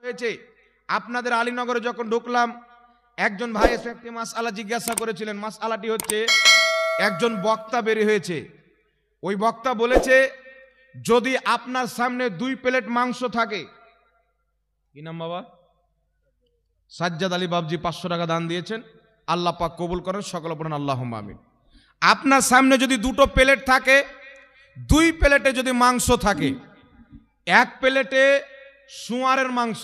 হয়েছে। আপনাদের আলীনগরে যখন ঢুকলাম, একজন ভাই এসে একটি মাসআলা জিজ্ঞাসা করেছিলেন। মাসআলাটি হচ্ছে, একজন বক্তা বের হয়েছে, ওই বক্তা বলেছে যদি আপনার সামনে 2 প্লেট মাংস থাকে, কি নাম বাবা? সাজ্জাদ আলী বাবজি 500 টাকা দান দিয়েছেন, আল্লাহ পাক কবুল করেন, সকলে বলেন আল্লাহুম্মা আমিন। আপনার সামনে যদি 2টো প্লেট থাকে, 2 প্লেটে যদি মাংস থাকে, 1 প্লেটে শুয়ারের মাংস,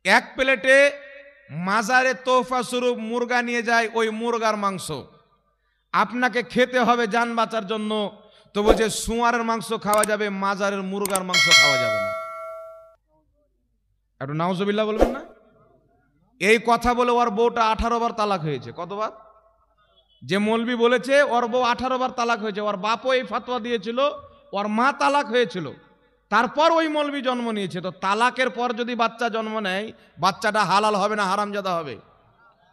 1 প্লেটে মাজারে তোহফা স্বরূপ মুরগা নিয়ে যায়, ওই মুরগার মাংস আপনাকে খেতে হবে জান বাঁচার জন্য, তো বলছে শুয়ারের মাংস খাওয়া যাবে, মাজারের মুরগার মাংস খাওয়া যাবে না। একটু নাউজুবিল্লাহ বলবেন না? এই কথা বলে ওর বউটা 18 বার তালাক হয়েছে। কতবার? যে মৌলবি বলেছে ওর বউ 18 বার তালাক হয়েছে, ওর বাপও এই ফতোয়া দিয়েছিল, ওর মা তালাক হয়েছিল, তারপর ওই মৌলবি জন্ম নিয়েছে। তো তালাকের পর যদি বাচ্চা জন্ম নেয়, বাচ্চাটা হালাল হবে না হারামজাদা হবে?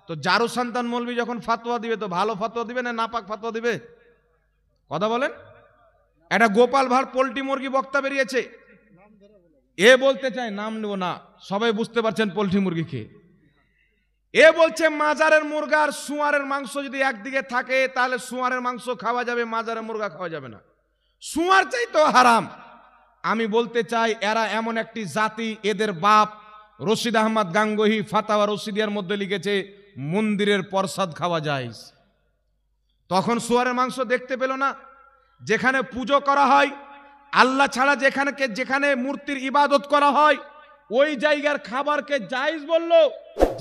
তো জারু সন্তান মৌলবি যখন ফতোয়া দিবে, তো ভালো ফতোয়া দিবে না নাপাক ফতোয়া দিবে? কথা বলেন। একটা গোপাল ভাঁড় পোল্ট্রি মুরগি বক্তা বেরিয়েছে, এ বলতে চায়, নাম নেব না, সবাই বুঝতে পারছেন পোল্ট্রি মুরগি খেয়ে। এ বলছে মাজারের মুরগা আর শুয়ারের মাংস যদি একদিকে থাকে, তাহলে শুয়ারের মাংস খাওয়া যাবে, মাজারের মুরগা খাওয়া যাবে না, শুয়ার চাইতো হারাম। আমি বলতে চাই এরা এমন একটি জাতি, এদের বাপ রশিদ আহমদ গাঙ্গুহি ফাতাওয়া রশিদিয়ার মধ্যে লিখেছে মন্দিরের প্রসাদ খাওয়া যায়। তখন শুয়ারের মাংস দেখতে পেল না। যেখানে পুজো করা হয় আল্লাহ ছাড়া, যেখানে মূর্তির ইবাদত করা হয়, ওই জায়গার খাবারকে জায়েজ বলল।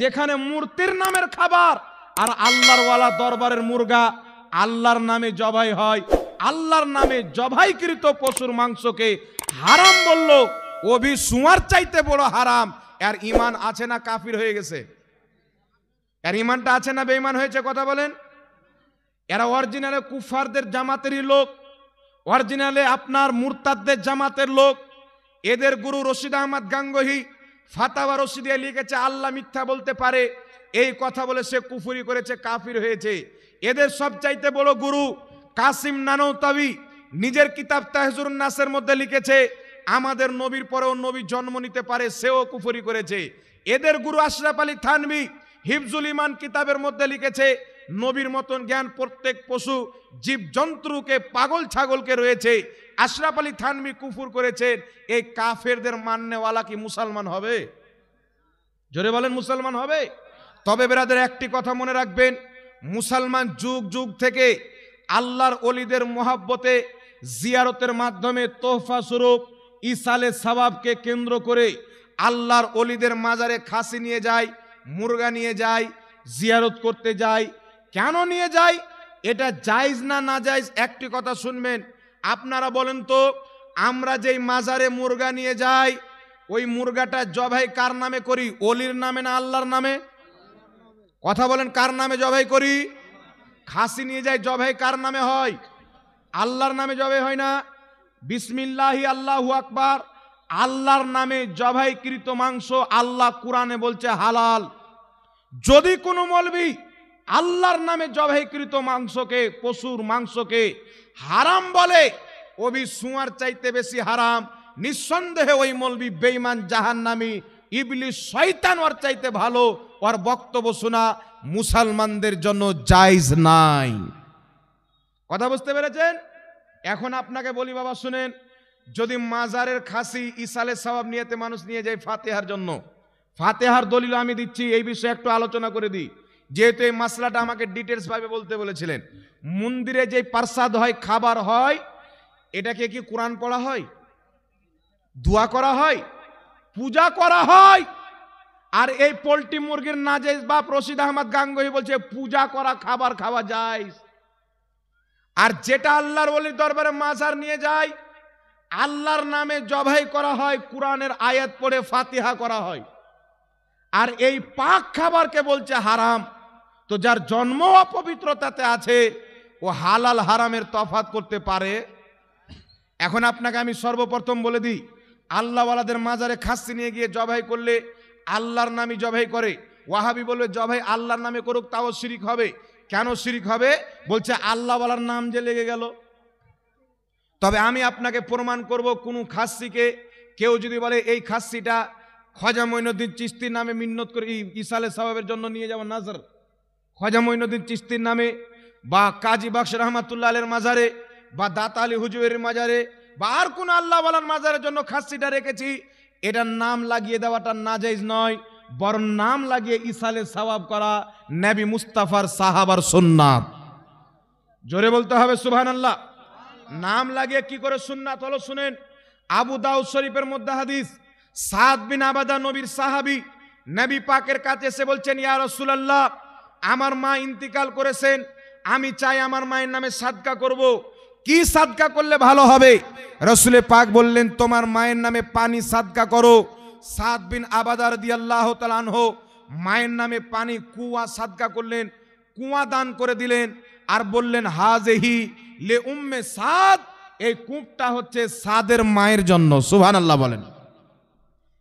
যেখানে মূর্তির নামের খাবার আর আল্লাহর ওয়ালা দরবারের মুরগা আল্লাহর নামে জবাই হয়, আল্লাহর নামে জবাইকৃত পশুর মাংসকে হারাম বলল, ও ভি শুয়ার চাইতে বড় হারাম। এর ঈমান আছে না কাফির হয়ে গেছে? এর ঈমানটা আছে না বেঈমান হয়েছে? কথা বলেন। এরা অরিজিনালে কুফারদের জামাতেরই লোক, অরিজিনালে আপনার মুরতাদদের জামাতের লোক। এদের গুরু রশিদ আহমদ গাঙ্গুহি ফাতাওয়া রশিদিয়া লিখেছে আল্লাহ মিথ্যা বলতে পারে, এই কথা বলে সে কুফরি করেছে, কাফির হয়েছে। এদের সবচাইতে বড় গুরু কাসিম নানওতাবি নিজের কিতাব তাহজুরুন নাসের মধ্যে লিখেছে আমাদের নবীর পরেও নবী জন্ম নিতে পারে, সেও কুফরি করেছে। এদের গুরু আশরাফ আলী থানভী হিফজুল ইমান কিতাবের মধ্যে লিখেছে নবীর মতন জ্ঞান প্রত্যেক পশু জীবজন্তুকে পাগল ছাগলকে রয়েছে। আশরাফ আলী থানভী কুফর করেছেন। এই কাফেরদের মাননেওয়ালা কি মুসলমান হবে? জোরে বলেন, মুসলমান হবে? তবে বেরাদের একটি কথা মনে রাখবেন, মুসলমান যুগ যুগ থেকে আল্লাহর ওলিদের মোহাব্বতে জিয়ারতের মাধ্যমে তোহফা স্বরূপ ইসালে সওয়াবকে কেন্দ্র করে আল্লাহর ওলিদের মাজারে খাসি নিয়ে যায়, মুরগা নিয়ে যায়, জিয়ারত করতে যায়। কেন নিয়ে যায়? এটা জায়েজ না নাজায়েজ? একটি কথা শুনবেন, আপনারা বলেন তো, আমরা যেই মাজারে মুরগা নিয়ে যাই, ওই মুরগাটা জবাই কার নামে করি? ওলির নামে না আল্লাহর নামে? কথা বলেন, কার নামে জবাই করি? খাসি নিয়ে যাই, জবাই কার নামে হয়? আল্লাহর নামে জবাই হয় না? বিসমিল্লাহি আল্লাহু আকবার, আল্লাহর নামে জবাইকৃত মাংস আল্লাহ কুরআনে বলছে হালাল। যদি কোনো মৌলবি আল্লাহর নামে জবাইকৃত মাংসকে, পশুর মাংসকে হারাম বলে, ও ভি শুয়ার চাইতে বেশি হারাম, নিঃসন্দেহে ওই মৌলবি বেঈমান, জাহান্নামী, ইবলিস, শয়তান ওর চাইতে ভালো। ওর বক্তব্য শোনা মুসলমানদের জন্য জায়েজ নাই। কথা বুঝতে পেরেছেন? এখন আপনাকে বলি বাবা শুনেন, যদি মাজারের খাসি ইসালে সওয়াব নিয়েতে মানুষ নিয়ে যায় ফাতিহার জন্য, ফাতিহার দলিল আমি দিচ্ছি, এই বিষয়ে একটু আলোচনা করে দিই, যেহেতু এই মাসলাটা আমাকে ডিটেলস ভাবে বলতে বলেছিলেন। মন্দিরে যে প্রসাদ হয়, খাবার হয়, এটাকে কি কোরআন পড়া হয়, দোয়া করা হয়, পূজা করা হয়? আর এই পোল্ট্রি মুরগির নাজেজ বাপ রশিদ আহমদ গাঙ্গুহি বলছে পূজা করা খাবার খাওয়া যায়। আর যেটা আল্লাহর ওলির দরবারে মাজার নিয়ে যায়, আল্লাহর নামে জবাই করা হয়, কোরআনের আয়াত পড়ে ফাতিহা করা হয়, আর এই পাক খাবারকে বলছে হারাম। তো যার জন্ম অপবিত্রতাতে আছে, ও হালাল হারামের তফাৎ করতে পারে? এখন আপনাকে আমি সর্বপ্রথম বলে দিই, আল্লাহওয়ালাদের মাজারে খাসি নিয়ে গিয়ে জবাই করলে আল্লাহর নামে জবাই করে। ওয়াহাবি বলবে জবাই আল্লাহর নামে করুক, তাও শিরিক হবে। কেন শিরিক হবে? বলছে আল্লাহওয়ালার নাম যে লেগে গেল। তবে আমি আপনাকে প্রমাণ করব, কোন খাসিকে কেউ যদি বলে এই খাসিটা খাজা মঈনুদ্দিন চিশতির নামে মিন্নত করে ইসালে সওয়াবের জন্য নিয়ে যাব নাজর, খাজা মঈনুদ্দিন চিশতির নামে, বা কাজী বক্স রহমাতুল্লাহ আলাইহির মাজারে, বা দাতা আলী হুজুরের মাজারে, বা আর কোন আল্লাহ ওয়ালার মাজারের জন্য খাসিটা রেখেছি, এটার নাম লাগিয়ে দেওয়াটা নাজায়েজ নয়, বরং নাম লাগিয়ে ইসালে সওয়াব করা নবী মুস্তাফার সাহাবার সুন্নাত। জোরে বলতে হবে সুবহানাল্লাহ। নাম লাগিয়ে কি করে সুন্নাত হলো শুনেন। আবু দাউদ শরীফের মধ্যে হাদিস, সাদ বিন আবাদা নবীর সাহাবী নবী পাকের কাছে এসে বলছেন, ইয়া রাসূলুল্লাহ, আমার মা ইন্তিকাল করেছেন, আমি চাই আমার মায়ের নামে সাদকা করব, কি সাদকা করলে ভালো হবে? রাসূলে পাক বললেন, তোমার মায়ের নামে পানি সাদকা করো। সাদ বিন আবাদা রাদিয়াল্লাহু তাআলা আনহু মায়ের নামে পানি কুয়া সাদকা করলেন, কুয়া দান করে দিলেন, আর বললেন, হাযিহি লে উম্মে সাদ, এই কূপটা হচ্ছে সাদের মায়ের জন্য। সুবহানাল্লাহ বলেন।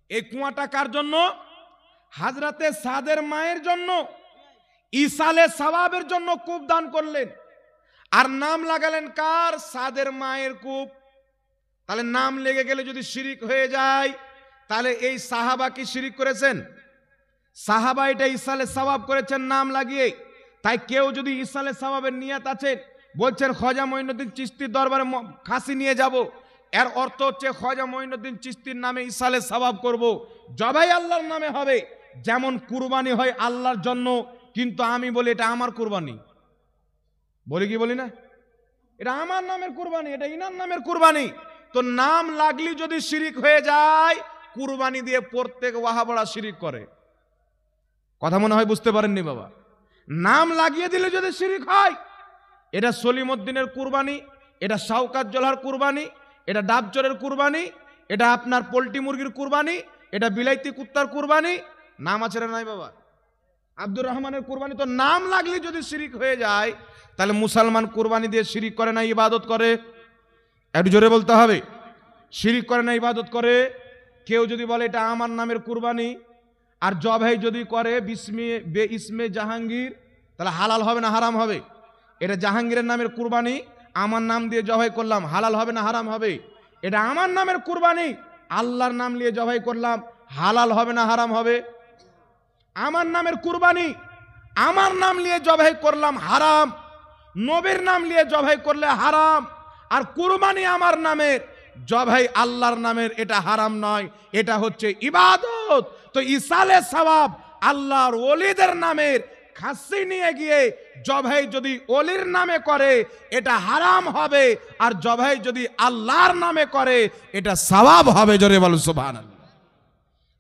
এই কুয়াটা কার জন্য? হযরতে সাদের মায়ের জন্য। ইসালে সওয়াবের জন্য কূপ দান করলেন, আর নাম লাগালেন কার? সাদের মায়ের কূপ। তাহলে নাম লেগে গেলে যদি শিরিক হয়ে যায়, তাহলে এই সাহাবা কি শিরিক করেছেন? সাহাবা এটা ইসালে সওয়াব করেছেন নাম লাগিয়ে। তাই কেউ যদি ইসালে সওয়াবের নিয়ত আছে, বলছেন খাজা মঈনুদ্দিন চিশতির দরবারে খাসি নিয়ে যাব, এর অর্থ হচ্ছে খাজা মঈনুদ্দিন চিশতির নামে ইসালে সওয়াব করব, জবাই আল্লাহর নামে হবে। যেমন কুরবানি হয় আল্লাহর জন্য, কিন্তু আমি বলি এটা আমার কুরবানি, বলি কি বলি না? এটা আমার নামের কুরবানি, এটা ইনার নামের কুরবানি। তো নাম লাগলি যদি শিরিক হয়ে যায়, কুরবানি দিয়ে প্রত্যেক ওয়াহাবড়া শিরিক করে। কথা মনে হয় বুঝতে পারেননি বাবা। নাম লাগিয়ে দিলে যদি শিরিক হয়, এটা সলিমউদ্দিনের কুরবানি, এটা শাওকাত জোলহার কুরবানি, এটা ডাবচরের কুরবানি, এটা আপনার পোল্ট্রি মুরগির কুরবানি, এটা বিলাইতি কুত্তার কুরবানি, নাম আছে না নাই বাবা? আব্দুর রহমানের কুরবানি। তো নাম লাগলে যদি শিরিক হয়ে যায়, তাহলে মুসলমান কুরবানি দিয়ে শিরিক করে না ইবাদত করে? একটু জোরে বলতে হবে। শিরিক করে না ইবাদত করে? কেউ যদি বলে এটা আমার নামের কুরবানি, আর জবাই যদি করে বে ইসমে জাহাঙ্গীর, তাহলে হালাল হবে না হারাম হবে? এটা জাহাঙ্গীরের নামের কুরবানি, আমার নাম দিয়ে জবাই করলাম, হালাল হবে না হারাম হবে? এটা আমার নামের কুরবানি, আল্লাহর নাম নিয়ে জবাই করলাম, হালাল হবে না হারাম হবে? আমার নামের কুরবানি, আমার নাম নিয়ে জবাই করলাম হারাম, নবীর নাম নিয়ে জবাই করলে হারাম। আর কুরবানি আমার নামের, জবাই আল্লাহর নামের, এটা হারাম নয়, এটা হচ্ছে ইবাদত। তো ইসালে সওয়াব আল্লাহর ওলিদের নামের খাসি নিয়ে গিয়ে জবাই যদি ওলির নামে করে, এটা হারাম হবে, আর জবাই যদি আল্লাহর নামে করে, এটা সওয়াব হবে। জোরে বলো সুবহানাল্লাহ।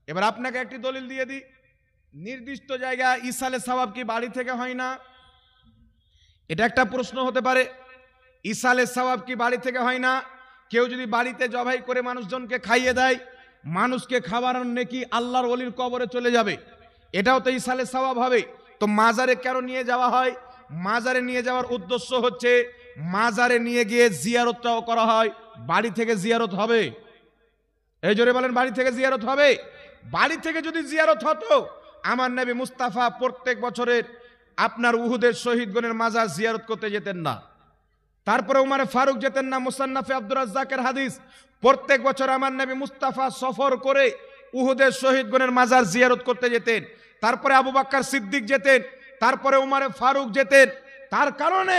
এবার আপনাকে একটি দলিল দিয়ে দিই। নির্দিষ্ট জায়গায় ইসালে সওয়াব কি বাড়ি থেকে হয় না? এটা একটা প্রশ্ন হতে পারে। ইসালে সওয়াব কি বাড়ি থেকে হয় না? কেউ যদি বাড়িতে জবাই করে মানুষজনকে খাইয়ে দেয়, মানুষকে খাওয়ানোর নেকি আল্লাহর ওলির কবরে চলে যাবে, এটাও তো ইসালে সওয়াব হবে। তো মাজারে কেন নিয়ে যাওয়া হয়? মাজারে নিয়ে যাওয়ার উদ্দেশ্য হচ্ছে মাজারে নিয়ে গিয়ে জিয়ারতটাও করা হয়। বাড়ি থেকে জিয়ারত হবে? এই জোরে বলেন, বাড়ি থেকে জিয়ারত হবে? বাড়ি থেকে যদি জিয়ারত হতো, আমার নবী মুস্তাফা প্রত্যেক বছরের আপনার উহুদের শহীদগণের মাজার জিয়ারত করতে যেতেন না। তারপরে উমারে ফারুক যেতেন না। মুসান্নাফে আব্দুর রাজ্জাকের হাদিস, প্রত্যেক বছর আমার নবী মুস্তাফা সফর করে উহুদের শহীদগণের মাজার জিয়ারত করতে যেতেন। তারপরে আবু বকর সিদ্দিক যেতেন, তারপরে উমারে ফারুক যেতেন। তার কারণে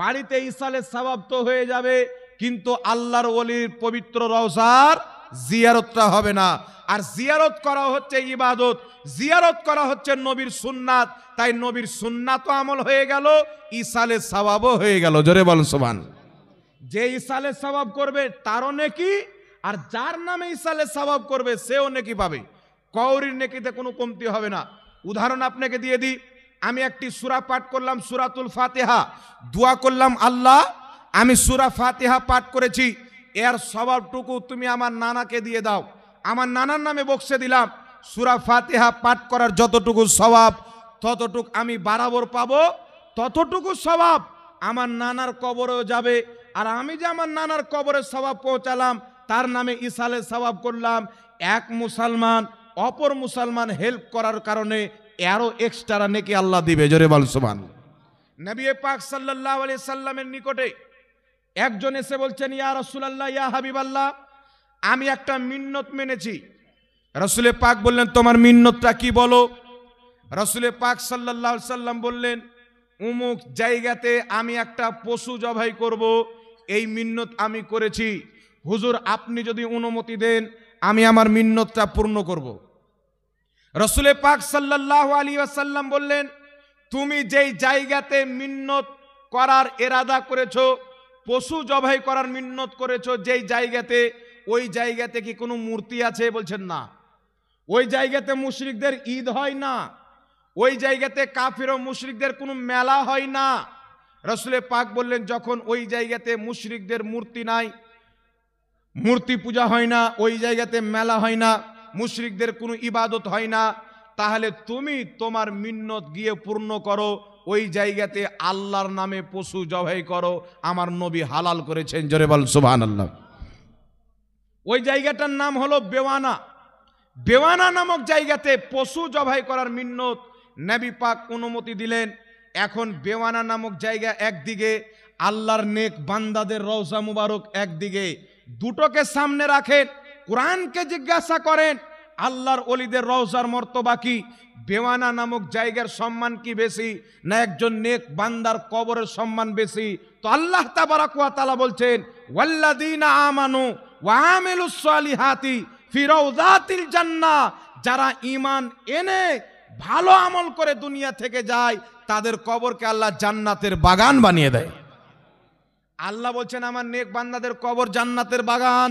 বাড়িতে ইসালে সওয়াব তো হয়ে যাবে, কিন্তু আল্লাহর ওলির পবিত্র রওজার জিয়ারতটা হবে না। আর জিয়ারত করা হচ্ছে ইবাদত, জিয়ারত করা হচ্ছে নবীর সুন্নাত। তাই নবীর সুন্নাত আমল হয়ে গেল, ইসালে সওয়াবও হয়ে গেল। জোরে বলেন সুবহানাল্লাহ। যে ইসালে সওয়াব করবে তারও নেকি, আর যার নামে ইসালে সওয়াব করবে সেও নেকি পাবে। কওরির নেকিতে কোনো কমতি হবে না। উদাহরণ আপনাকে দিয়ে দিই। আমি একটি সূরা পাঠ করলাম, সূরাতুল ফাতিহা, দোয়া করলাম, আল্লাহ আমি সূরা ফাতিহা পাঠ করেছি, এর সওয়াবটুকু তুমি আমার নানাকে দিয়ে দাও। আমার নানার নামে বক্সে দিলাম। সূরা ফাতিহা পাঠ করার যতটুকু সওয়াব, ততটুকু আমি বরাবর পাবো, ততটুকু সওয়াব আমার নানার কবরেও যাবে। আর আমি যে আমার নানার কবরে সওয়াব পৌঁছালাম, তার নামে ইসালে সওয়াব করলাম, এক মুসলমান অপর মুসলমান হেল্প করার কারণে আরো এক্সট্রা নেকি আল্লাহ দিবে। জোরে বল সুবহানাল্লাহ। নবী পাক সাল্লাল্লাহু আলাইহি সাল্লামের নিকটে একজন এসে বলছেন, ইয়া রাসূলুল্লাহ, ইয়া হাবিবাল্লাহ, আমি একটা মিন্নত মেনেছি, রাসূলে পাক বললেন তোমার মিন্নতটা কি বলো। রাসূলে পাক সাল্লাল্লাহু আলাইহি সাল্লাম বললেন অমুক জায়গাতে আমি একটা পশু জবাই করব, এই মিন্নত আমি করেছি, হুজুর আপনি যদি অনুমতি দেন আমি আমার মিন্নতটা পূর্ণ করব। রাসূলে পাক সাল্লাল্লাহু আলাইহি ওয়াসাল্লাম বললেন তুমি যেই জায়গাতে মিন্নত করার ইরাদা করেছো, পশু জবাই করার মিন্নত করেছো, যেই জায়গাতে, ওই জায়গাতে কি কোনো মূর্তি আছে? বলছেন না। ওই জায়গাতে মুশরিকদের ঈদ হয় না, ওই জায়গাতে কাফির ও মুশরিকদের কোনো মেলা হয় না। রাসূলে পাক বললেন যখন ওই জায়গাতে মুশরিকদের মূর্তি নাই, মূর্তি পূজা হয় না, ওই জায়গাতে মেলা হয় না, মুশরিকদের কোনো ইবাদত হয় না, তাহলে তুমি তোমার মিন্নত গিয়ে পূর্ণ করো, ওই জায়গাতে আল্লাহর নামে পশু জবাই করো, আমার নবী হালাল করেছেন। জোরে বল সুবহানাল্লাহ। ওই জায়গাটার নাম হলো বেওয়ানা। বেওয়ানা নামক জায়গাতে পশু জবাই করার মিন্নত নবী পাক অনুমতি দিলেন। এখন বেওয়ানা নামক জায়গা একদিকে, আল্লাহর নেক বান্দাদের রওজা মুবারক একদিকে, দুটোকে সামনে রাখেন, কোরআনকে জিজ্ঞাসা করেন আল্লাহর ওলিদের রওজার মর্তবা কি, বেওয়ানা নামক জায়গার সম্মান কি বেশি না একজন নেক বান্দার কবরের সম্মান বেশি? তো আল্লাহ তাবারাক ওয়া তাআলা বলছেন ওয়াল্লাযীনা আমানু ওয়া আমিলুস সালিহাতি ফি রাউযাতিল জান্নাহ, যারা ঈমান এনে ভালো আমল করে দুনিয়া থেকে যায় তাদের কবরকে আল্লাহ জান্নাতের বাগান বানিয়ে দেয়। আল্লাহ বলছেন আমার নেক বান্দাদের কবর জান্নাতের বাগান।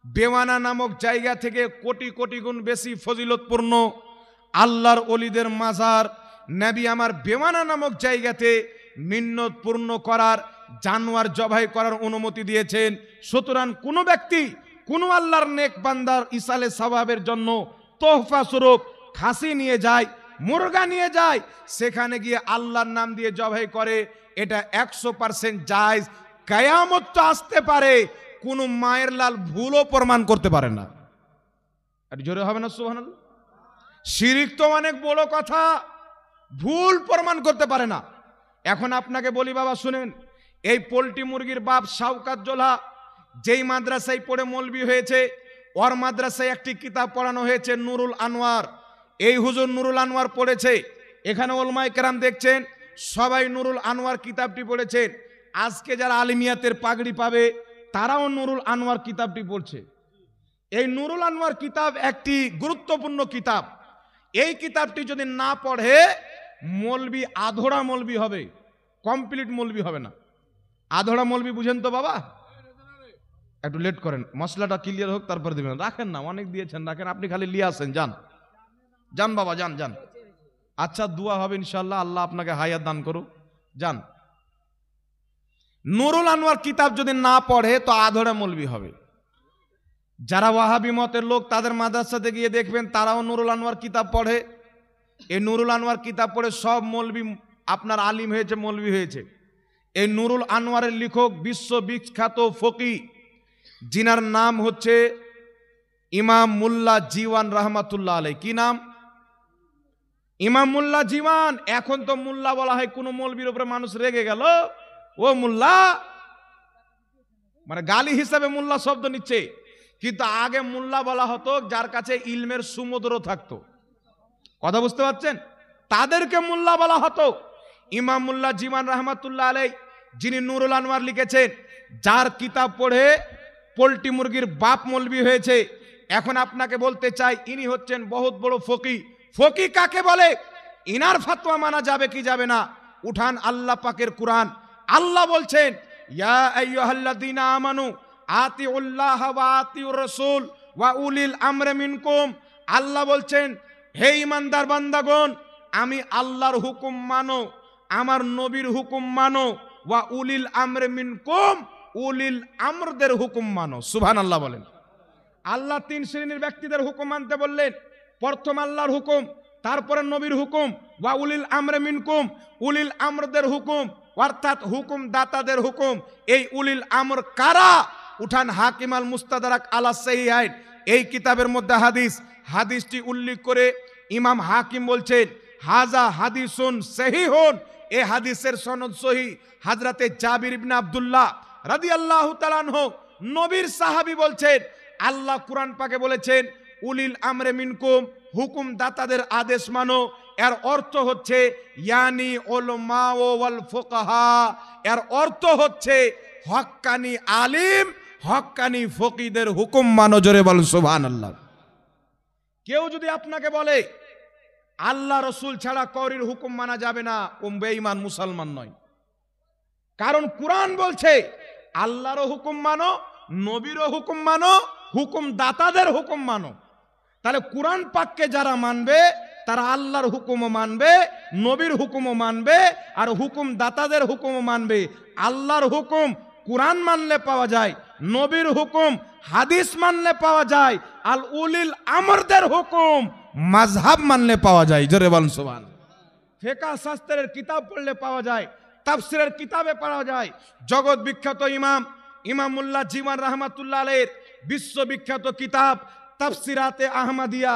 বেওয়ানা নামক জায়গা থেকে কোটি কোটি গুণ বেশি ফজিলতপূর্ণ আল্লাহর ওলিদের মাজার। নবী আমার বেওয়ানা নামক জায়গাতে মিন্নত পূর্ণ করার, জানোয়ার জবাই করার অনুমতি দিয়েছেন। সুতরাং কোনো ব্যক্তি কোনো আল্লাহর নেক বান্দার ইসালে সওয়াবের জন্য তোহফা স্বরূপ খাসি নিয়ে যায়, মুরগা নিয়ে যায়, সেখানে গিয়ে আল্লাহর নাম দিয়ে জবাই করে, এটা 100% জায়েজ। কিয়ামত তো আসতে পারে, কোন মায়ের লাল ভুলও প্রমাণ করতে পারে না। আর জোরে হবে না সুবহানাল্লাহ? শিরিক তো অনেক বড় কথা, ভুল প্রমাণ করতে পারে না। এখন আপনাকে বলি বাবা শুনেন, এই পোল্ট্রি মুরগির বাপ শাওকাত জোলা যেই মাদ্রাসায় পড়ে মৌলবি হয়েছে, ওর মাদ্রাসায় একটি কিতাব পড়ানো হয়েছে নুরুল আনোয়ার। এই হুজুর নুরুল আনোয়ার পড়েছে, এখানে ওলামায়ে কেরাম দেখছেন সবাই নুরুল আনোয়ার কিতাবটি পড়েছেন। আজকে যারা আলিমিয়াতের পাগড়ি পাবে তারাও নুরুল আনোয়ার কিতাবটি পড়ছে। এই নুরুল আনোয়ার কিতাব একটি গুরুত্বপূর্ণ কিতাব। এই কিতাবটি যদি না পড়ে মৌলবি আধোড়া মৌলবি হবে, কমপ্লিট মৌলবি হবে না। আধোড়া মৌলবি বুঝেন তো বাবা? একটু লেট করেন, মশলাটা ক্লিয়ার হোক তারপর দিবেন। রাখেন না, অনেক দিয়েছেন, রাখেন, আপনি খালি লিয়ে আসেন। যান যান বাবা, যান যান। আচ্ছা দোয়া হবে ইনশাআল্লাহ, আল্লাহ আপনাকে হায়াত দান করুক। যান। নুরুল আনোয়ার কিতাব যদি না পড়ে তো আধোড়া মৌলবি হবে। যারা ওয়াহাবি মতের লোক তাদের মাদ্রাসাতে গিয়ে দেখবেন তারাও নুরুল আনোয়ার কিতাব পড়ে। এই নুরুল আনোয়ার কিতাব পড়ে সব মৌলবি আপনার আলিম হয়েছে, মৌলবি হয়েছে। এই নুরুল আনোয়ারের লেখক বিশ্ববিখ্যাত ফকি, যিনার নাম হচ্ছে ইমাম মুল্লা জীওয়ান রহমাতুল্লাহ আলাই। কি নাম? ইমাম মুল্লা জীওয়ান। এখন তো মুল্লা বলা হয় কোন মৌলবীর উপরে মানুষ রেগে গেল, ও মুল্লা, মানে গালি হিসাবে মুল্লা শব্দ নিচ্ছে। কিন্তু আগে মুল্লা বলা হতো যার কাছে ইলমের সমুদ্র থাকতো। কথা বুঝতে পারছেন? তাদেরকে মুল্লা বলা হতো। ইমাম মুল্লা জীওয়ান রহমাতুল্লাহ আলাই, যিনি নুরুল আনোয়ার লিখেছেন, যার কিতাব পড়ে পোল্ট্রি মুরগির বাপ মৌলবি হয়েছে। এখন আপনাকে বলতে চাই ইনি হচ্ছেন বহুত বড় ফকি। ফকি কাকে বলে? ইনার ফতোয়া মানা যাবে কি যাবে না? উঠান আল্লাহ পাকের কুরআন। আল্লাহ বলছেন ইয়া আইয়ুহাল্লাযীনা আমানু আতিউল্লাহ ওয়া আতিউর রাসূল ওয়া উলিল আমরি মিনকুম। আল্লাহ বলছেন হে ঈমানদার বান্দাগণ, আমি আল্লাহর হুকুম মানো, আমার নবীর হুকুম মানো, ওয়া উলিল আমরি মিনকুম, উলিল আমরদের হুকুম মানো। সুবহানাল্লাহ বলেন। আল্লাহ তিন শ্রেণীর ব্যক্তিদের হুকুম মানতে বললেন। প্রথম আল্লাহর হুকুম, তারপরে নবীর হুকুম, ওয়া উলিল আমরি মিনকুম, উলিল আমরদের হুকুম, অর্থাৎ হুকুম দাতাদের হুকুম। এই উলিল আমর কারা? উঠান হাকিম আল মুস্তাদরাক আলা সাহিহাইন, এই কিতাবের মধ্যে হাদিসটি উল্লেখ করে ইমাম হাকিম বলছেন হাজা হাদিসুন সহিহুন, এই হাদিসের সনদ সহি। হযরতে জাবির ইবনে আব্দুল্লাহ রাদিয়াল্লাহু তাআলা আনহু নবীর সাহাবী বলছেন আল্লাহ কুরআন পাকে বলেছেন উলিল আমরে মিনকুম, হুকুম দাতাদের আদেশ মানো। এর অর্থ হচ্ছে ইয়ানি উলামা ওয়াল ফুকাহা, এর অর্থ হচ্ছে হক্কানি আলিম, হক্কানি ফকিদের হুকুম মানো। জোরে বল সুবহানাল্লাহ। কেউ যদি আপনাকে বলে আল্লাহ রসুল ছাড়া কারোর হুকুম মানা যাবে না, ও বেঈমান, মুসলমান নয়। কারণ কুরআন বলছে আল্লাহরও হুকুম মানো, নবীরও হুকুম মানো, হুকুম দাতাদের হুকুম মানো। তাহলে কুরআন পাককে যারা মানবে তারা আল্লাহর হুকুমও মানবে, নবীর হুকুমও মানবে, আর হুকুম দাতাদের হুকুমও মানবে। আল্লাহর হুকুম কুরআন মানলে পাওয়া যায়, নবীর হুকুম হাদিস মানলে পাওয়া যায়, আল উলিল আমরদের হুকুম মাযহাব মানলে পাওয়া যায়। জোরে বলুন সুবহানাল্লাহ। ফিকহ শাস্ত্রের কিতাব পড়লে পাওয়া যায়, তাফসীরের কিতাবে পাওয়া যায়। জগৎ বিখ্যাত ইমামুল্লাহ জীবন রাহমাতুল্লাহ আলাইহির বিশ্ববিখ্যাত কিতাব তাফসিরাতে আহমদিয়া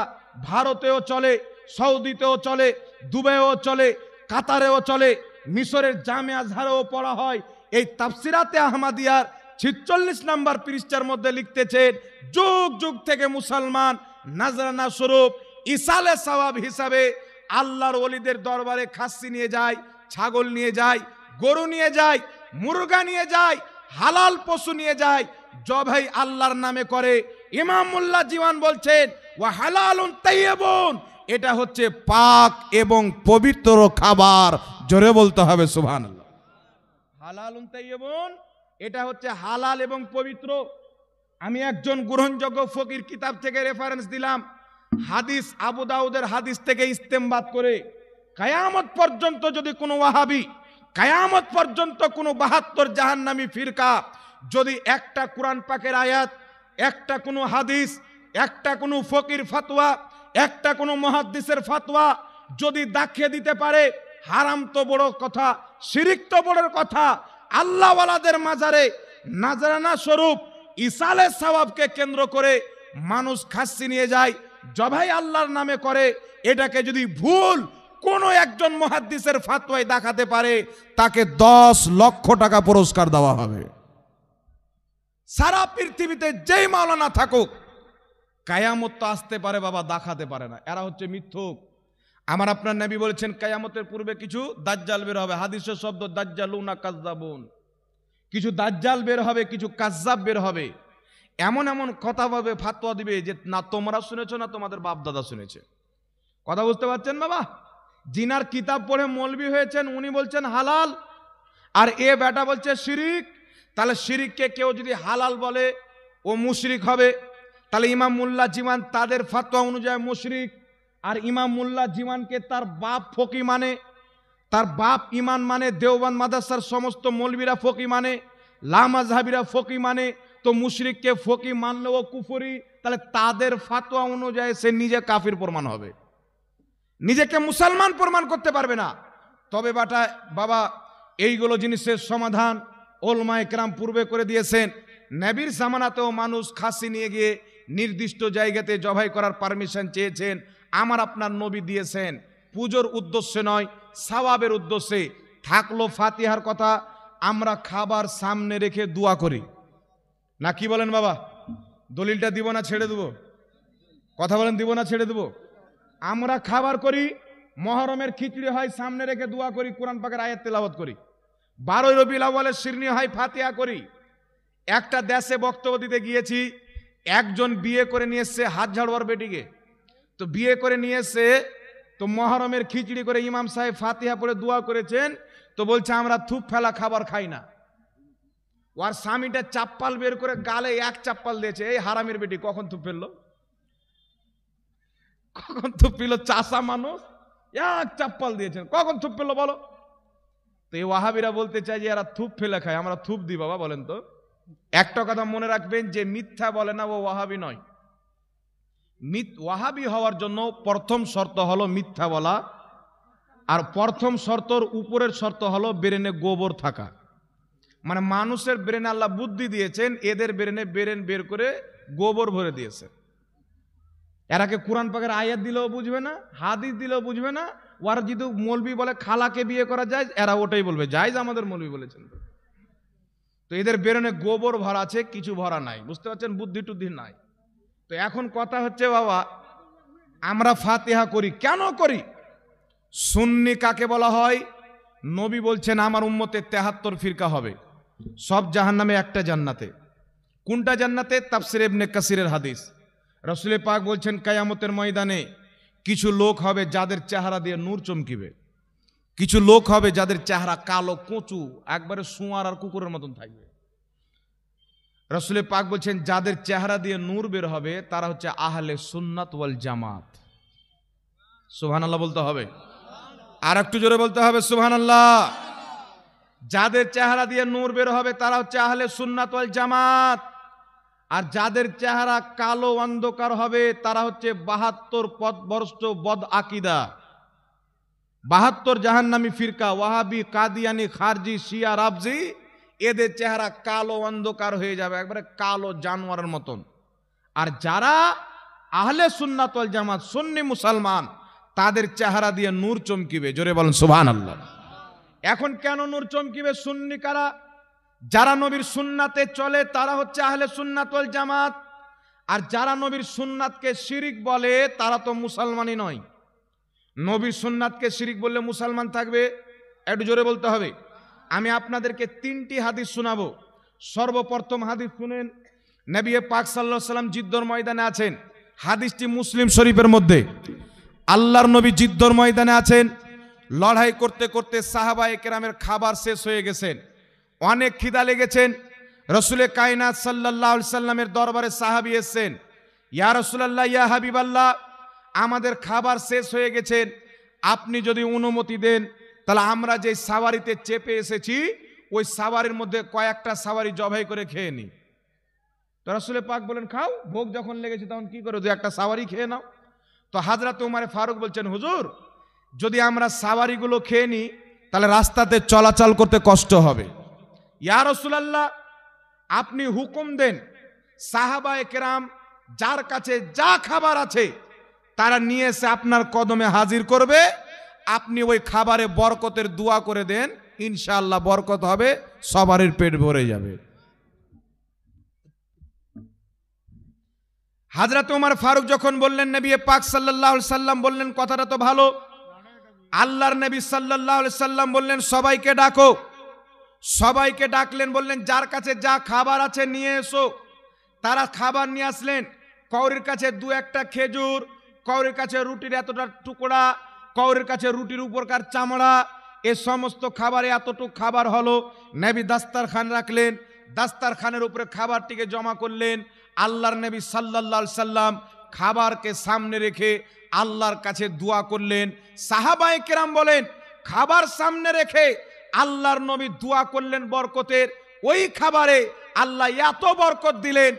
ভারতেও চলে, সৌদিতেও চলে, দুবাইও চলে, কাতারেও চলে, মিশরের জামে আজহারেও পড়া হয়। এই তাফসিরাতে আহমদিয়ার ৪৬ নম্বর পৃষ্ঠার মধ্যে লিখতেছেন, যুগ যুগ থেকে মুসলমান নাজরানা স্বরূপ ইসালে সওয়াব হিসাবে আল্লাহর ওলিদের দরবারে খাসি নিয়ে যায়, ছাগল নিয়ে যায়, গরু নিয়ে যায়, মুরগা নিয়ে যায়, হালাল পশু নিয়ে যায়, জবাই আল্লাহর নামে করে। ইমামুল্লাহ জীবন বলছেন ওয়া হালালুন তাইয়্যিবুন, এটা হচ্ছে পাক এবং পবিত্র খাবার। জোরে বলতে হবে সুবহানাল্লাহ। হালালুন তাইয়্যিবুন, এটা হচ্ছে হালাল এবং পবিত্র। আমি একজন গ্রহণযোগ্য ফকির কিতাব থেকে রেফারেন্স দিলাম, হাদিস আবু দাউদের হাদিস থেকে ইস্তেমবাদ করে কিয়ামত পর্যন্ত যদি কোনো ওয়াহাবি, কিয়ামত পর্যন্ত কোনো ৭২ জাহান্নামী ফিরকা যদি একটা কোরআন পাকের আয়াত, একটা কোনো হাদিস, একটা কোনো ফকির ফতোয়া, একটা কোনো মুহাদ্দিসের ফতোয়া যদি দেখিয়ে দিতে পারে, হারাম তো বড় কথা, শিরিক তো বড় কথা, আল্লাহওয়ালাদের মাজারে নাজরানা স্বরূপ ইসালে সওয়াবকে কেন্দ্র করে মানুষ খাসি নিয়ে যায়, জবাই আল্লাহর নামে করে, এটাকে যদি ভুল কোন একজন মুহাদ্দিসের ফতোয়ায় দেখাতে পারে তাকে ১০ লক্ষ টাকা পুরস্কার দেওয়া হবে। সারা পৃথিবীতে যেই মাওলানা থাকুক, কিয়ামত তো আসতে পারে বাবা, দেখাতে পারে না। এরা হচ্ছে মিথ্যুক। আমার আপনার নবী বলেছেন কিয়ামতের পূর্বে কিছু দাজ্জাল বের হবে। হাদিসের শব্দ দাজ্জালুনা কাজ্জাবুন, কিছু দাজ্জাল বের হবে, কিছু কাজ্জাব বের হবে। এমন এমন কথা বলবে, ফতোয়া দিবে যে না তোমরা শুনেছো না তোমাদের বাপ দাদা শুনেছে। কথা বুঝতে পারছেন বাবা? জিনার কিতাব পড়ে মৌলবি হয়েছেন, উনি বলছেন হালাল, আর এ বেটা বলছে শিরিক। তাহলে শিরিককে কেউ যদি হালাল বলে ও মুশরিক হবে। তাহলে ইমাম মুল্লা জীবন তাদের ফতোয়া অনুযায়ী মুশরিক, আর ইমাম মুল্লা জীবনকে তার বাপ ফকি মানে, তার বাপ ইমান মানে, দেওবন্দ মাদ্রাসার সমস্ত মৌলবীরা ফকি মানে, লামাজহাবিরা ফকি মানে, তো মুশরিককে ফকি মানলেও কুফরি। তাহলে তাদের ফতোয়া অনুযায়ী সে নিজে কাফির প্রমাণ হবে, নিজেকে মুসলমান প্রমাণ করতে পারবে না। তবে বাবা এইগুলো জিনিসের সমাধান ওলামায়ে কেরাম পূর্বে করে দিয়েছেন। নবীর জামানাতেও মানুষ খাসি নিয়ে গিয়ে নির্দিষ্ট জায়গাতে জবাই করার পারমিশন চেয়েছেন, আমার আপনার নবী দিয়েছেন। পুজোর উদ্দেশ্যে নয়, সওয়াবের উদ্দেশ্যে। থাকলো ফাতিহার কথা, আমরা খাবার সামনে রেখে দোয়া করি না, কি বলেন বাবা? দলিলটা দিব না ছেড়ে দেবো? কথা বলেন, দিব না ছেড়ে দেবো? আমরা খাবার করি, মহরমের খিচুড়ি হয় সামনে রেখে দোয়া করি, কোরআন পাকের আয়াত তেলাওয়াত করি, 12 রবিউল আউয়ালের শিরনি হয়, ফাতিহা করি। একটা দেশে বক্তব্য দিতে গিয়েছি, একজন বিয়ে করে নিয়ে এসছে হাত ঝাড়বার বেটিকে। তো বিয়ে করে নিয়ে এসছে, তো মহরমের খিচুড়ি করে ইমাম সাহেব ফাতিহা পড়ে দোয়া করেছেন, তো বলছে আমরা থুপ ফেলা খাবার খাই না। ওর স্বামীটা চাপ্পাল বের করে গালে এক চাপ্পাল দিয়েছে, এই হারামের বেটি কখন থুপ ফেললো, কখন থুপ ফেললো? চাষা মানুষ এক চাপ্পাল দিয়েছেন, কখন থুপ ফেললো বলো? তো এই ওয়াহাবিরা বলতে চাই যে এরা থুপ ফেলে খায়, আমরা থুপ দিই বাবা? বলেন তো। একটা কথা মনে রাখবেন, যে মিথ্যা বলে না ও ওয়াহাবি নয়। ওয়াহাবি হওয়ার জন্য প্রথম শর্ত হলো মিথ্যা বলা, আর প্রথম শর্তর উপরের শর্ত হলো ব্রেনে গোবর থাকা। মানে মানুষের ব্রেনে আল্লাহ বুদ্ধি দিয়েছেন, এদের ব্রেনে ব্রেন বের করে গোবর ভরে দিয়েছে। এরাকে কোরআন পাকের আয়াত দিলেও বুঝবে না, হাদিস দিলেও বুঝবে না। ওরা যদি মৌলবি বলে খালাকে বিয়ে করা যায়, এরা ওটাই বলবে জায়েজ, আমাদের মৌলবি বলেছেন। তো এদের ব্রেনে গোবর ভরা আছে, কিছু ভরা নাই, বুঝতে পারছেন? বুদ্ধি টুদ্ধি নাই। তো তো এখন কথা হচ্ছে বাবা, আমরা ফাতিহা করি কেন করি? সুন্নি কাকে বলা হয়? নবী বলছেন আমার উম্মতে 73 ফিরকা হবে, সব জাহান্নামে, একটা জান্নাতে। কোনটা জান্নাতে? তাফসির ইবনে কাসিরের হাদিস। রাসূল পাক বলছেন কিয়ামতের ময়দানে কিছু লোক হবে যাদের চেহারা দিয়ে নূর চমকিবে, কিছু লোক হবে যাদের চেহারা কালো কচু, একবারে শুঁয়ার আর কুকুরের মতন থাকবে। রাসূল পাক বলছেন যাদের চেহারা দিয়ে নূর বের হবে তারা হচ্ছে আহলে সুন্নাত ওয়াল জামাত। সুবহানাল্লাহ বলতে হবে, আর একটু জোরে বলতে হবে সুবহানাল্লাহ। যাদের চেহারা দিয়ে নূর বের হবে তারা হচ্ছে আহলে সুন্নাত ওয়াল জামাত। আর যাদের চেহারা কালো অন্ধকার হবে তারা হচ্ছে 72 পথভ্রষ্ট বদ আকীদা, 72 জাহান্নামী ফিরকা, ওয়াহাবি, কাদিয়ানি, খারজি, শিয়া, রাফজি। এদের চেহারা কালো অন্ধকার হয়ে যাবে, একবারে কালো জানোয়ারের মতন। আর যারা আহলে সুন্নাত ওয়াল জামাত, সুন্নি মুসলমান, তাদের চেহারা দিয়ে নূর চমকিবে। জোরে বলেন সুবহানাল্লাহ। এখন কেন নূর চমকিবে? সুন্নি কারা? যারা নবীর সুন্নাতে চলে তারা হচ্ছে আহলে সুন্নাত ওয়াল জামাত। আর যারা নবীর সুন্নাতকে শিরিক বলে তারা তো মুসলমানই নয়। নবীর সুন্নাতকে শিরিক বললে মুসলমান থাকবে? একটু জোরে বলতে হবে। আমি আপনাদেরকে 3টি হাদিস শোনাবো। সর্বপ্রথম হাদিস শুনেন, নবী পাক সাল্লাল্লাহু আলাইহি ওয়াসাল্লাম জিদ্দর ময়দানে আছেন। হাদিসটি মুসলিম শরীফের মধ্যে। আল্লাহর নবী জিদ্দর ময়দানে আছেন, লড়াই করতে করতে সাহাবায়ে কেরামের খাবার শেষ হয়ে গেছেন, অনেক খিদা লেগেছেন। রসুলে কায়নাত সাল্লাল্লাহু আলাইহি সাল্লামের দরবারে সাহাবী এসেছেন, ইয়া রাসূলুল্লাহ, ইয়া হাবিবাল্লাহ, আমাদের খাবার শেষ হয়ে গেছেন, আপনি যদি অনুমতি দেন তাহলে আমরা যে সাওয়ারিতে চেপে এসেছি ওই সাওয়ারির মধ্যে কয়েকটা সাওয়ারি জবাই করে খেয়ে নিই। তো রাসূল পাক বলেন খাও, ভোগ যখন লেগেছে তখন কি করো, 2-1টা সাওয়ারি খেয়ে নাও। তো হযরত ওমর ফারুক বলছেন, হুজুর যদি আমরা সাওয়ারিগুলো খেয়ে নিই তাহলে রাস্তাতে চলাচল করতে কষ্ট হবে। ইয়া রাসূলুল্লাহ, আপনি হুকুম দেন, সাহাবায়ে কেরাম যার কাছে যা খাবার আছে তারা নিয়ে এসে আপনার কদমে হাজির করবে, আপনি ওই খাবারে বরকতের দোয়া করে দেন, ইনশাআল্লাহ বরকত হবে, সবারই পেট ভরে যাবে। হযরত ওমর ফারুক যখন বললেন, নবী পাক সাল্লাল্লাহু আলাইহি সাল্লাম বললেন কথাটা তো ভালো। আল্লাহর নবী সাল্লাল্লাহু আলাইহি সাল্লাম বললেন সবাইকে ডাকো। সবাইকে ডাকলেন, বললেন যার কাছে যা খাবার আছে নিয়ে এসো। তারা খাবার নিয়ে আসলেন, কাউরির কাছে 2-1টা খেজুর, কাউরির কাছে রুটির এতটা টুকরা, কাউরির কাছে রুটির উপরকার চামড়া। এ সমস্ত খাবারে এতটুকু খাবার হলো। নবী দাস্তারখান রাখলেন, দাস্তারখানের উপরে খাবারটিকে জমা করলেন। আল্লাহর নবী সাল্লাল্লাহু আলাইহি সাল্লাম খাবারকে সামনে রেখে আল্লাহর কাছে দোয়া করলেন। সাহাবায়ে কেরাম বলেন খাবার সামনে রেখে আল্লাহর নবী দোয়া করলেন বরকতের। ওই খাবারে আল্লাহ এত বরকত দিলেন,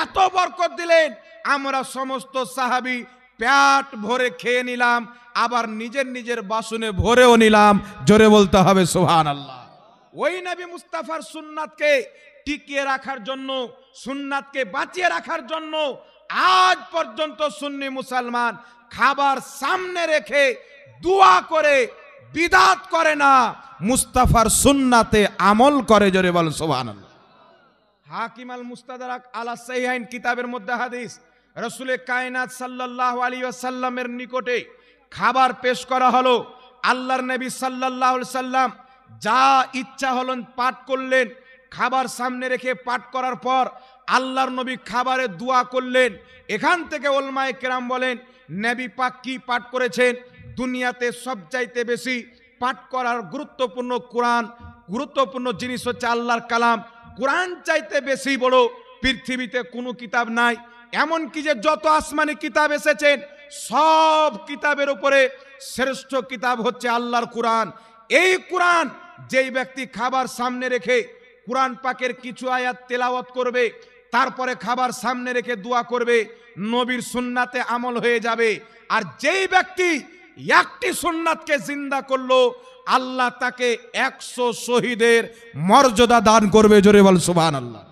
এত বরকত দিলেন, আমরা সমস্ত সাহাবী পেট ভরে খেয়ে নিলাম, আবার নিজের নিজের বাসনে ভরেও নিলাম। জোরে বলতে হবে সুবহানাল্লাহ। ওই নবী মুস্তাফার সুন্নাতকে টিকিয়ে রাখার জন্য, সুন্নাতকে বাঁচিয়ে রাখার জন্য আজ পর্যন্ত সুন্নি মুসলমান খাবার সামনে রেখে দোয়া করে বিদাত করে না, মুস্তাফার সুন্নাতে আমল করে। জোরে বলেন সুবহানাল্লাহ। হাকিম আল মুস্তাদরাক আলা সাহিহাইন কিতাবের মধ্যে হাদিস, রাসূলে কায়নাত সাল্লাল্লাহু আলাইহি ওয়াসাল্লামের নিকটে খাবার পেশ করা হলো। আল্লাহর নবী সাল্লাল্লাহু আলাইহি সাল্লাম যা ইচ্ছা হলেন পাঠ করলেন। খাবার সামনে রেখে পাঠ করার পর আল্লাহর নবী খাবারে দোয়া করলেন। এখান থেকে উলামায়ে কেরাম বলেন নবী পাক কি পাঠ করেছেন? দুনিয়াতে সবচাইতে বেশি পাঠ করার গুরুত্বপূর্ণ কোরআন, গুরুত্বপূর্ণ জিনিস হচ্ছে আল্লাহর কালাম। কোরআন চাইতে বেশি বড় পৃথিবীতে কোনো কিতাব নাই। এমন কি যে যত আসমানি কিতাব এসেছেন সব কিতাবের উপরে শ্রেষ্ঠ কিতাব হচ্ছে আল্লাহর কোরআন। এই কোরআন যেই ব্যক্তি খাবার সামনে রেখে কোরআন পাকের কিছু আয়াত তেলাওয়াত করবে, তারপরে খাবার সামনে রেখে দোয়া করবে, নবীর সুন্নাতে আমল হয়ে যাবে। আর যেই ব্যক্তি একটি সুন্নাতকে জিন্দা করলো, আল্লাহ তাকে 100 শহীদের মর্যাদা দান করবে। জোরে বল সুবহানাল্লাহ।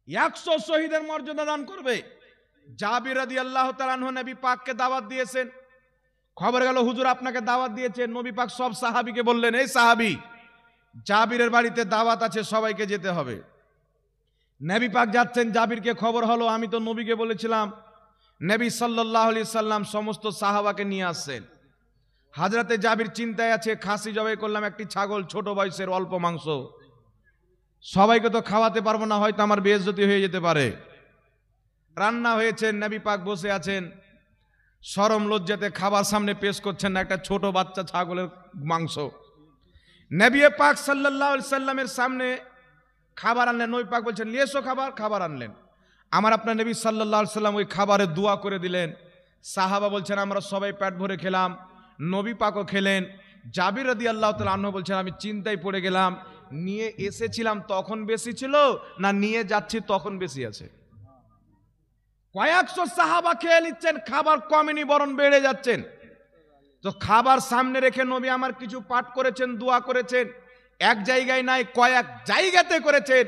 100 শহীদের মর্যাদা দান করবে। জাবির রাদিয়াল্লাহু তাআলা আনহু নবী পাককে দাওয়াত দিয়েছেন। খবর গেল হুজুর আপনাকে দাওয়াত দিয়েছে। নবী পাক সব সাহাবীকে বললেন, এই সাহাবী, জাবিরের বাড়িতে দাওয়াত আছে, সবাইকে যেতে হবে। নবী পাক যাচ্ছেন, জাবিরকে খবর হলো আমি তো নবীকে বলেছিলাম। নবী সাল্লাল্লাহু আলাইহি সাল্লাম সমস্ত সাহাবাকে নিয়ে আসছেন। হাজরাতে জাবির চিন্তায় আছে, খাসি জবাই করলাম একটি ছাগল, ছোট বয়সের, অল্প মাংস, সবাইকে তো খাওয়াতে পারবো না, হয়তো আমার বেইজ্জতি হয়ে যেতে পারে। রান্না হয়েছে, নবী পাক বসে আছেন, শরম লজ্জাতে খাবার সামনে পেশ করছেন না, একটা ছোট বাচ্চা ছাগলের মাংস। নবী পাক সাল্লাল্লাহু আলাইহি সাল্লামের সামনে খাবার আনলেন। নবী পাক বলছেন নিয়ে এসো খাবার। খাবার আনলেন। আমার আপনার নবী সাল্লাল্লাহু আলাইহি সাল্লাম ওই খাবারে দোয়া করে দিলেন। সাহাবা বলছেন আমরা সবাই পেট ভরে খেলাম, নবী পাকও খেলেন। জাবির রাদিয়াল্লাহু তাআলা আনহু বলছেন আমি চিন্তায় পড়ে গেলাম, নিয়ে এসেছিলাম তখন বেশি ছিল না নিয়ে যাচ্ছি তখন বেশি আছে। কয়েকশো সাহাবা খেয়ে নিচ্ছেন, খাবার কমেনি বরং বেড়ে যাচ্ছেন। তো খাবার সামনে রেখে নবী আমার কিছু পাঠ করেছেন, দোয়া করেছেন। এক জায়গায় নাই, কয়েক জায়গাতে করেছেন।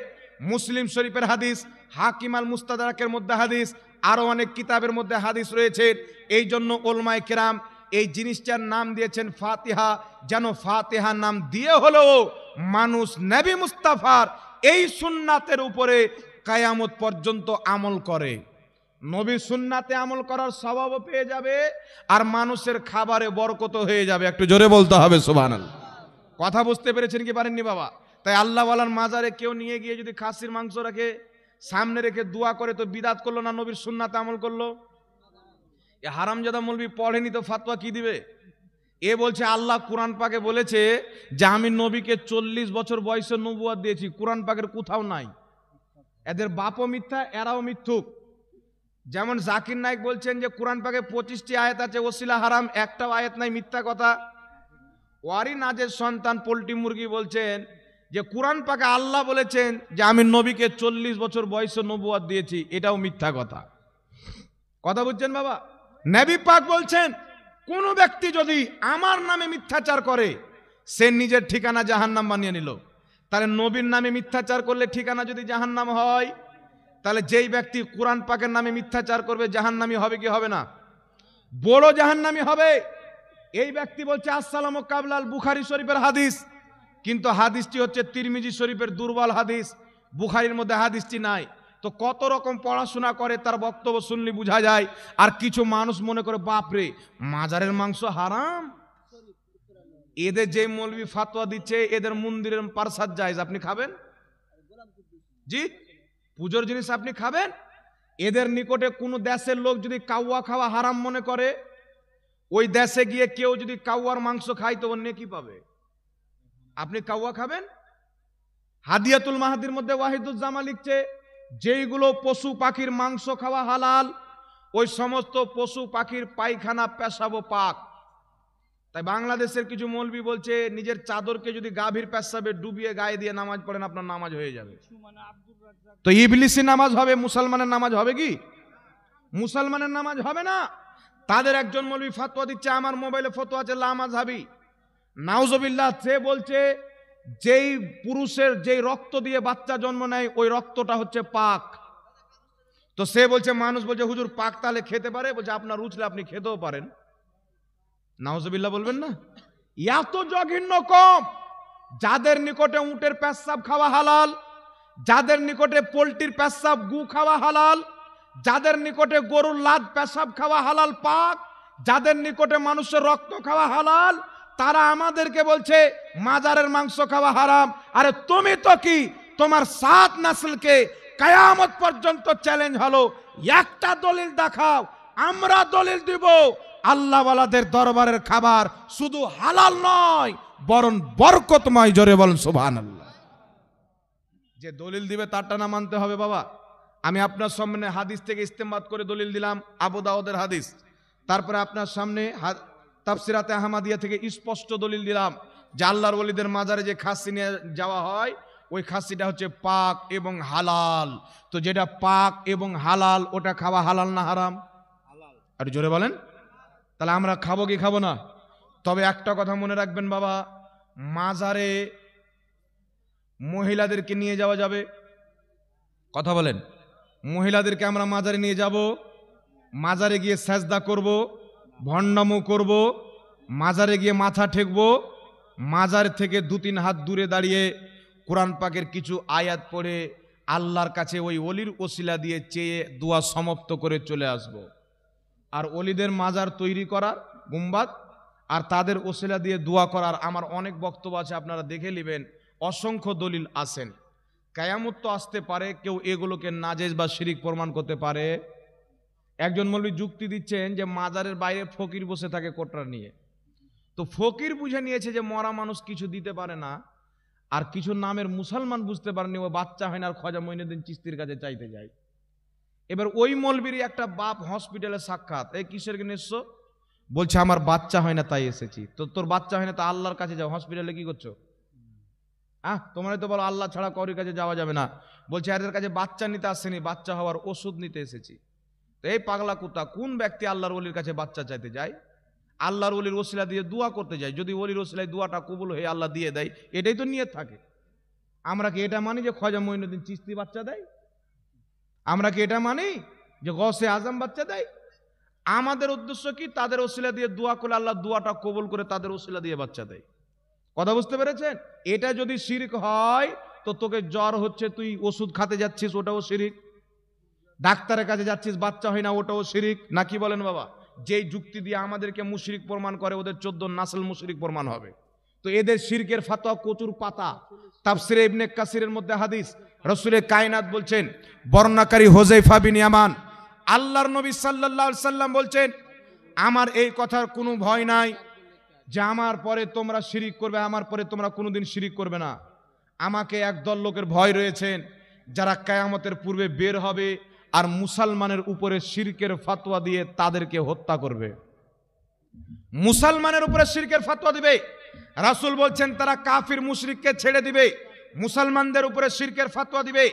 মুসলিম শরীফের হাদিস, হাকিম আল মুস্তাদরাকের মধ্যে হাদিস, আরো অনেক কিতাবের মধ্যে হাদিস রয়েছে। এই জন্য উলামায়ে কেরাম এই জিনিসটার নাম দিয়েছেন ফাতিহা, যেন ফাতিহা নাম দিয়ে হলো মানুষ নবী মুস্তাফার এই সুন্নাতের উপরে কিয়ামত পর্যন্ত আমল করে। নবী সুন্নাতে আমল করার স্বভাবও পেয়ে যাবে, আর মানুষের খাবারে বরকত হয়ে যাবে। একটু জোরে বলতে হবে সুবহানাল্লাহ। কথা বুঝতে পেরেছেন কি পারেননি বাবা? তাই আল্লাহ ওয়ালার মাজারে কেউ নিয়ে গিয়ে যদি খাসির মাংস রাখে, সামনে রেখে দোয়া করে, তো বিদাত করলো না, নবীর সুন্নাতে আমল করলো? এ হারামজাদা মৌলবি পড়েনি তো ফাতোয়া কি দিবে? এ বলছে আল্লাহ কোরআন পাকে বলেছে যে আমি নবীকে 40 বছর বয়সে নবুয়ত দিয়েছি। কোরআন পাকের কোথাও নাই। এদের বাপও মিথ্যা, এরাও মিথ্যুক। যেমন জাকির নায়েক বলছেন যে কোরআন পাকে 25টি আয়াত আছে, ওসিলা হারাম, একটাও আয়াত নাই, মিথ্যা কথা। ওয়ারি নাজের সন্তান পোল্ট্রি মুরগি বলছেন যে কোরআন পাকে আল্লাহ বলেছেন যে আমি নবীকে 40 বছর বয়সে নবুয়ত দিয়েছি, এটাও মিথ্যা কথা। কথা বুঝছেন বাবা? নবী পাক বলছেন কোন ব্যক্তি যদি আমার নামে মিথ্যাচার করে সে নিজের ঠিকানা জাহান্নাম বানিয়ে নিল। তাহলে নবীর নামে মিথ্যাচার করলে ঠিকানা যদি জাহান্নাম হয়, তাহলে যেই ব্যক্তি কোরআন পাকের নামে মিথ্যাচার করবে জাহান্নামী হবে কি হবে না? বড় জাহান্নামী হবে। এই ব্যক্তি বলছে আসসালামু কাবলাল বুখারী শরীফের হাদিস, কিন্তু হাদিসটি হচ্ছে তিরমিজি শরীফের দুর্বল হাদিস, বুখারীর মধ্যে হাদিসটি নাই। তো কত রকম পড়াশোনা করে তার বক্তব্য শুনলে বোঝা যায়। আর কিছু মানুষ মনে করে বাপরে মাজারের মাংস হারাম। এদের যে মৌলবি ফাতোয়া দিচ্ছে এদের মন্দিরের প্রসাদ জায়েজ, আপনি খাবেন? জি, পূজোর জিনিস আপনি খাবেন? এদের নিকটে কোনো দেশের লোক যদি কাউয়া খাওয়া হারাম মনে করে, ওই দেশে গিয়ে কেউ যদি কাউয়ার মাংস খায় তো ওর নেকি পাবে। আপনি কাউয়া খাবেন? হাদিয়াতুল মাহাদির মধ্যে ওয়াহিদুজ্জামা লিখছে যেইগুলো পশু পাখির মাংস খাওয়া হালাল, ওই সমস্ত পশু পাখির পায়খানা পেশাবও পাক। তাই বাংলাদেশের কিছু মৌলবি বলছে নিজের চাদরকে যদি গাভীর পেশাবে ডুবিয়ে গায়ে দিয়ে নামাজ পড়েন আপনার নামাজ হয়ে যাবে। তো ইবলিসি নামাজ হবে, মুসলমানের নামাজ হবে কি? মুসলমানের নামাজ হবে না। তাদের একজন মৌলবি ফতোয়া দিচ্ছে, আমার মোবাইলে ফতোয়া আছে লামাযহাবি, নাউজুবিল্লাহ। সে বলছে যেই পুরুষের যেই রক্ত দিয়ে বাচ্চা জন্ম নেয় ওই রক্তটা হচ্ছে পাক। তো সে বলছে, মানুষ বলছে হুজুর পাক তাহলে খেতে পারে? বলছে আপনার রুচলে আপনি খেতেও পারেন। নাউজুবিল্লাহ বলবেন না? এত জঘন্য কম যাদের নিকটে উটের পেশাব খাওয়া হালাল, যাদের নিকটে পোল্ট্রির পেশাব গু খাওয়া হালাল, যাদের নিকটে গরুর লাদ পেশাব খাওয়া হালাল পাক, যাদের নিকটে মানুষের রক্ত খাওয়া হালাল, তারা আমাদেরকে বলছে মাজারের মাংস খাওয়া হারাম। আরে তুমি তো কি তোমার 7 নসলকে কিয়ামত পর্যন্ত চ্যালেঞ্জ হলো, একটা দলিল দেখাও, আমরা দলিল দিব আল্লাহ ওয়ালাদের দরবারের খাবার শুধু হালাল নয় বরং বরকতময়। জোরে বলেন সুবহানাল্লাহ। যে দলিল দিবে তারটা না মানতে হবে বাবা। আমি আপনার সামনে হাদিস থেকে ইস্তেমবাদ করে দলিল দিলাম, আবু দাউদের হাদিস। তারপরে আপনার সামনে তাফসিরাতে আহমদিয়া থেকে স্পষ্ট দলিল দিলাম যে আল্লাহর ওলিদের মাজারে যে খাসি নিয়ে যাওয়া হয় ওই খাসিটা হচ্ছে পাক এবং হালাল। তো যেটা পাক এবং হালাল ওটা খাওয়া হালাল না হারাম? আর জোরে বলেন। তাহলে আমরা খাবো কি খাবো না? তবে একটা কথা মনে রাখবেন বাবা, মাজারে মহিলাদেরকে নিয়ে যাওয়া যাবে? কথা বলেন। মহিলাদেরকে আমরা মাজারে নিয়ে যাব, মাজারে গিয়ে সেজদা করব, ভণ্ডামো করব, মাজারে গিয়ে মাথা ঠেকবো, মাজার থেকে 2-3 হাত দূরে দাঁড়িয়ে কোরআন পাকের কিছু আয়াত পড়ে আল্লাহর কাছে ওই অলির ওসিলা দিয়ে চেয়ে দোয়া সমাপ্ত করে চলে আসব। আর অলিদের মাজার তৈরি করার গুম্বাদ আর তাদের ওসিলা দিয়ে দোয়া করার আমার অনেক বক্তব্য আছে, আপনারা দেখে নেবেন, অসংখ্য দলিল আছেন। কিয়ামত তো আসতে পারে, কেউ এগুলোকে নাজেজ বা শিরিক প্রমাণ করতে পারে। একজন মৌলবি যুক্তি দিচ্ছেন যে মাজারের বাইরে ফকির বসে থাকে কোটরা নিয়ে, তো ফকির বুঝে নিয়েছে যে মরা মানুষ কিছু দিতে পারে না, আর কিছু নামের মুসলমান বুঝতে পারেনি, ও বাচ্চা হয় না আর খাজা মঈনুদ্দিন চিশতির কাছে চাইতে যায়। এবার ওই মৌলবীর একটা বাপ হসপিটালে সাক্ষাৎ, এই কিসের জন্য এসছো? বলছে আমার বাচ্চা হয় না তাই এসেছি। তো তোর বাচ্চা হয় না তা আল্লাহর কাছে যাও, হসপিটালে কি করছো? তোমরা তো বলো আল্লাহ ছাড়া কারোর কাছে যাওয়া যাবে না। বলছে এদের কাছে বাচ্চা নিতে আসেনি, বাচ্চা হওয়ার ওষুধ নিতে এসেছি। তো এই পাগলা কুত্তা, কোন ব্যক্তি আল্লাহর ওলির কাছে বাচ্চা চাইতে যায়? আল্লাহর ওলির ওসিলা দিয়ে দোয়া করতে যায়, যদি ওলির ওসিলায় দোয়াটা কবুল হয়ে আল্লাহ দিয়ে দেয়, এটাই তো নিয়ত থাকে। আমরা কি এটা মানি যে খাজা মঈনুদ্দিন চিশতি বাচ্চা দেয়? আমরা কি এটা মানি যে গৌসে আজম বাচ্চা দেয়? আমাদের উদ্দেশ্য কি? তাদের ওসিলা দিয়ে দোয়া করলে আল্লাহ দোয়াটা কবুল করে তাদের ওসিলা দিয়ে বাচ্চা দেয়। কথা বুঝতে পেরেছেন? এটা যদি শিরক হয় তো তোকে জ্বর হচ্ছে, তুই ওষুধ খাতে যাচ্ছিস, ওটাও শিরিক। ডাক্তারের কাছে যাচ্ছিস, বাচ্চা হয় না, ওটাও শিরিক। না কি বলেন বাবা? যেই যুক্তি দিয়ে আমাদেরকে মুশরিক প্রমাণ করে, ওদের 14 নাসল মুশরিক প্রমাণ হবে। তো এদের শিরকের ফাতোয়া কচুর পাতা। তাফসিরে ইবনে কাসিরের মধ্যে হাদিস, রাসূলে কায়নাত বলছেন, বর্ণনাকারী হুযায়ফা বিন ইয়ামান, আল্লাহর নবী সাল্লাল্লাহু আলাইহি সাল্লাম বলছেন, আমার এই কথার কোনো ভয় নাই যে আমার পরে তোমরা শিরিক করবে, আমার পরে তোমরা কোনোদিন শিরিক করবে না। আমাকে একদল লোকের ভয় রয়েছেন যারা কিয়ামতের পূর্বে বের হবে আর মুসলমানের উপরে শিরকের ফতোয়া দিয়ে তাদেরকে হত্যা করবে। মুসলমানের উপরে শিরকের ফতোয়া দিবে। রাসূল বলছেন তারা কাফির মুশরিককে ছেড়ে দিবে, মুসলমানদের উপরে শিরকের ফতোয়া দিবে।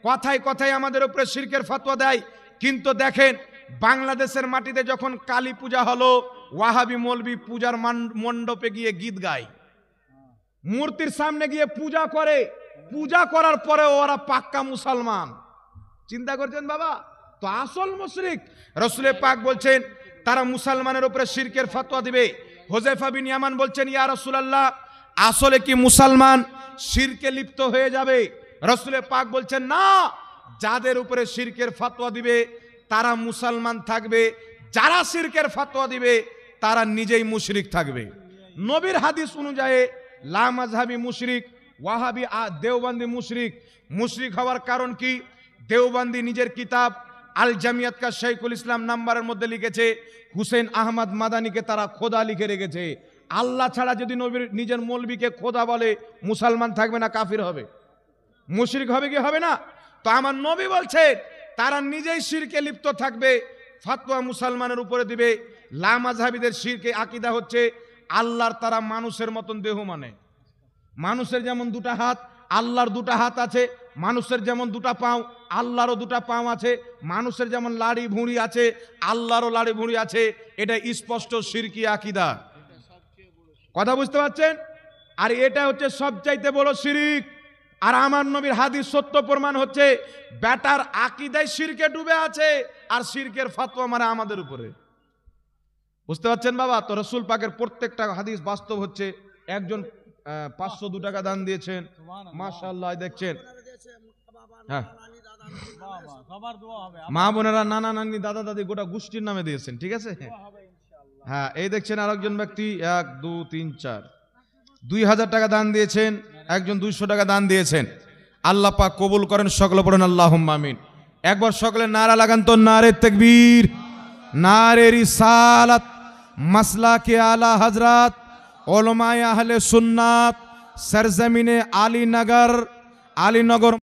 কথায় কথায় আমাদের উপরে শিরকের ফতোয়া দেয়। কিন্তু দেখেন বাংলাদেশের মাটিতে যখন কালী পূজা হলো, ওয়াহাবি মৌলবি পূজার মণ্ডপে গিয়ে গীত গায়, মূর্তির সামনে গিয়ে পূজা করে, পূজা করার পরে ওরা পাক্কা মুসলমান। চিন্তা করছেন বাবা? তো আসল মুশরিক। রাসূলে পাক বলছেন তারা মুসলমানের উপরে শিরকের ফতোয়া দিবে। হুযায়ফা বিন ইয়ামান বলছেন, ইয়া রাসূলুল্লাহ, আসলে কি মুসলমান শিরকে লিপ্ত হয়ে যাবে? রাসূলে পাক বলছেন, না, যাদের উপরে শিরকের ফতোয়া দিবে তারা মুসলমান থাকবে, যারা শিরকের ফতোয়া দিবে তারা নিজেই মুশরিক থাকবে। নবীর হাদিস অনুযায়ী লা মাযহাবি মুশরিক, ওয়াহাবি দেওবন্দি মুশরিক। মুশরিক হওয়ার কারণ কি? দেওবন্দি নিজের কিতাব আল জামিয়াত কা শাইখুল ইসলাম নাম্বারের মধ্যে লিখেছে, হুসেন আহমদ মাদানিকে তারা খোদা লিখে রেখেছে। আল্লাহ ছাড়া যদি নবীর নিজের মৌলবীকে খোদা বলে, মুসলমান থাকবে না কাফির হবে? মুশরিক হবে কি হবে না? তো আমার নবী বলছে তারা নিজেই শিরকে লিপ্ত থাকবে, ফতোয়া মুসলমানের উপরে দিবে। লা মাযহাবিদের শিরকে আকীদা হচ্ছে আল্লাহর তারা মানুষের মতন দেহ, মানে মানুষের যেমন দুটা হাত, আল্লাহর দুটা হাত আছে। মানুষের যেমন দুটা পাও, আল্লাহরও দুটা পাও আছে। মানুষের যেমন লাড়ি ভুঁড়ি আছে, আল্লাহরও লাড়ি ভুঁড়ি আছে। এটা স্পষ্ট শিরকি আকীদা। কথা বুঝতে পারছেন? আর এটা হচ্ছে সবচাইতে বড় শিরিক। আর আমার নবীর হাদিস সত্য প্রমাণ হচ্ছে বেটার আকীদায় শিরকে ডুবে আছে, আর শিরকের ফতোয়া মানে আমাদের উপরে। বুঝতে পারছেন বাবা? তো রাসূল পাকের প্রত্যেকটা হাদিস বাস্তব হচ্ছে। একজন 502 টাকা দান দিয়েছেন, মাশাআল্লাহ, দেখছেন। হ্যাঁ, মা বোনেরা, নানা নানি, দাদা দাদি, গোটা গোষ্ঠীর নামে দিয়েছেন, ঠিক আছে? হ্যাঁ, এই দেখছেন আরেকজন ব্যক্তি 1 2 3 4 2000 টাকা দান দিয়েছেন। একজন 200 টাকা দান দিয়েছেন। আল্লাহ পাক কবুল করেন। সকলে পড়েন আল্লাহুম্মা আমিন। একবার সকলে নারা লাগান তো, নারে তাকবীর, নারে রিসালাত, মাসলাকে আলা হযরত উলামায়ে আহলে সুন্নাত, সরজমিনে আলীনগর